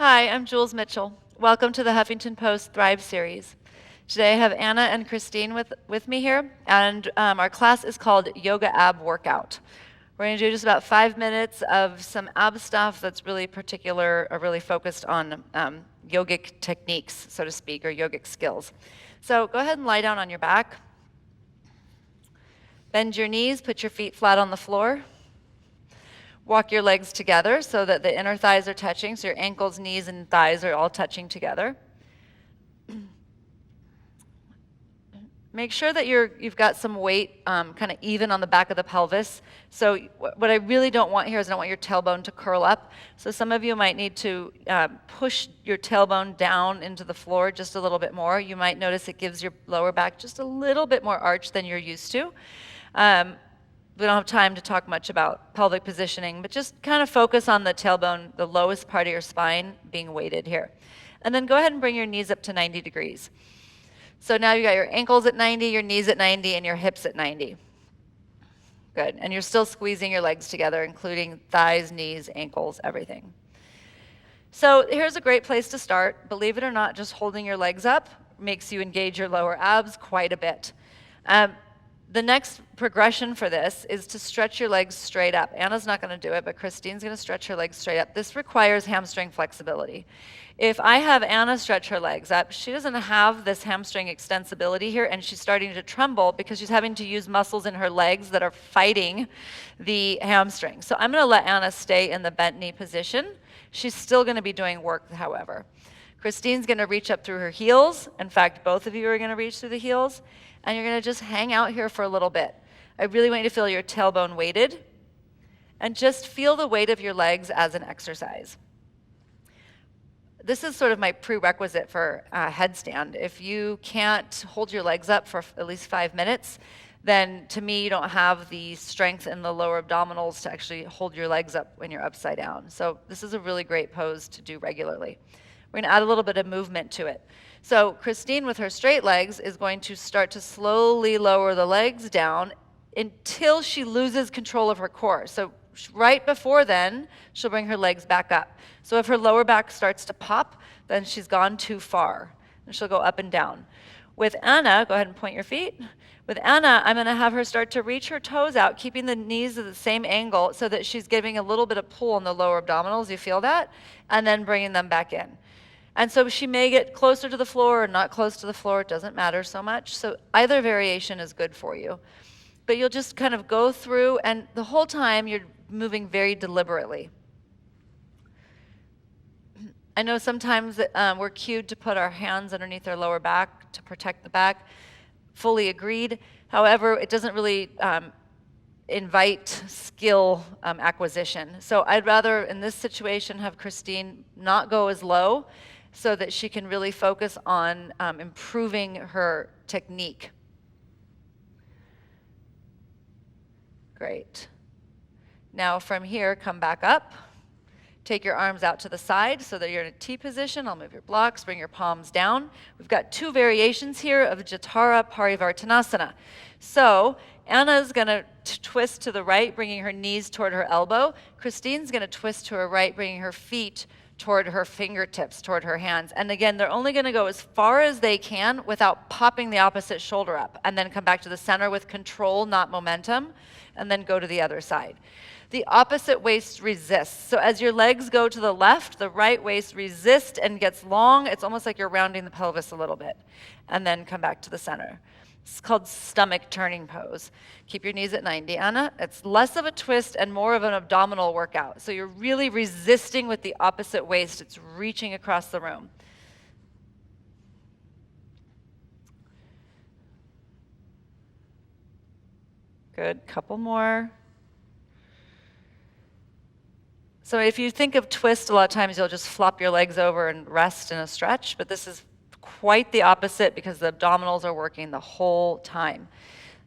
Hi, I'm Jules Mitchell. Welcome to the Huffington Post Thrive series. Today I have Anna and Christine with me here, and our class is called Yoga Ab Workout. We're going to do just about 5 minutes of some ab stuff that's really particular, or really focused on yogic techniques, so to speak, or yogic skills. So go ahead and lie down on your back. Bend your knees, put your feet flat on the floor. Walk your legs together so that the inner thighs are touching, so your ankles, knees, and thighs are all touching together. Make sure that you've got some weight kind of even on the back of the pelvis. So what I really don't want here is I don't want your tailbone to curl up. So some of you might need to push your tailbone down into the floor just a little bit more. You might notice it gives your lower back just a little bit more arch than you're used to. We don't have time to talk much about pelvic positioning, but just kind of focus on the tailbone, the lowest part of your spine being weighted here. And then go ahead and bring your knees up to 90 degrees. So now you got your ankles at 90, your knees at 90, and your hips at 90. Good. And you're still squeezing your legs together, including thighs, knees, ankles, everything. So here's a great place to start. Believe it or not, just holding your legs up makes you engage your lower abs quite a bit. The next progression for this is to stretch your legs straight up. Anna's not going to do it, but Christine's going to stretch her legs straight up. This requires hamstring flexibility. If I have Anna stretch her legs up, she doesn't have this hamstring extensibility here, and she's starting to tremble because she's having to use muscles in her legs that are fighting the hamstring. So I'm going to let Anna stay in the bent knee position. She's still going to be doing work, however. Christine's going to reach up through her heels. In fact, both of you are going to reach through the heels. And you're going to just hang out here for a little bit. I really want you to feel your tailbone weighted. And just feel the weight of your legs as an exercise. This is sort of my prerequisite for headstand. If you can't hold your legs up for at least 5 minutes, then to me you don't have the strength in the lower abdominals to actually hold your legs up when you're upside down. So this is a really great pose to do regularly. We're going to add a little bit of movement to it. So Christine, with her straight legs, is going to start to slowly lower the legs down until she loses control of her core. So right before then, she'll bring her legs back up. So if her lower back starts to pop, then she's gone too far, and she'll go up and down. With Anna, go ahead and point your feet. With Anna, I'm going to have her start to reach her toes out, keeping the knees at the same angle so that she's giving a little bit of pull on the lower abdominals. You feel that? And then bringing them back in. And so she may get closer to the floor or not close to the floor. It doesn't matter so much. So either variation is good for you. But you'll just kind of go through, and the whole time you're moving very deliberately. I know sometimes we're cued to put our hands underneath our lower back to protect the back. Fully agreed. However, it doesn't really invite skill acquisition. So I'd rather, in this situation, have Christine not go as low so that she can really focus on improving her technique. Great. Now from here, come back up. Take your arms out to the side so that you're in a T position. I'll move your blocks, bring your palms down. We've got 2 variations here of Jatara Parivartanasana. So Anna's going to twist to the right, bringing her knees toward her elbow. Christine's going to twist to her right, bringing her feet toward her fingertips, toward her hands. And again, they're only going to go as far as they can without popping the opposite shoulder up, and then come back to the center with control, not momentum, and then go to the other side. The opposite waist resists. So as your legs go to the left, the right waist resists and gets long. It's almost like you're rounding the pelvis a little bit. And then come back to the center. It's called stomach turning pose. Keep your knees at 90. Anna, it's less of a twist and more of an abdominal workout. So you're really resisting with the opposite waist. It's reaching across the room. Good, couple more. So if you think of twist, a lot of times you'll just flop your legs over and rest in a stretch, but this is quite the opposite because the abdominals are working the whole time.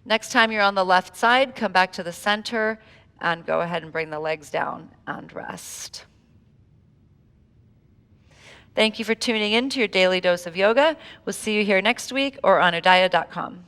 Next time you're on the left side, come back to the center and go ahead and bring the legs down and rest. Thank you for tuning in to your daily dose of yoga. We'll see you here next week or on udaya.com.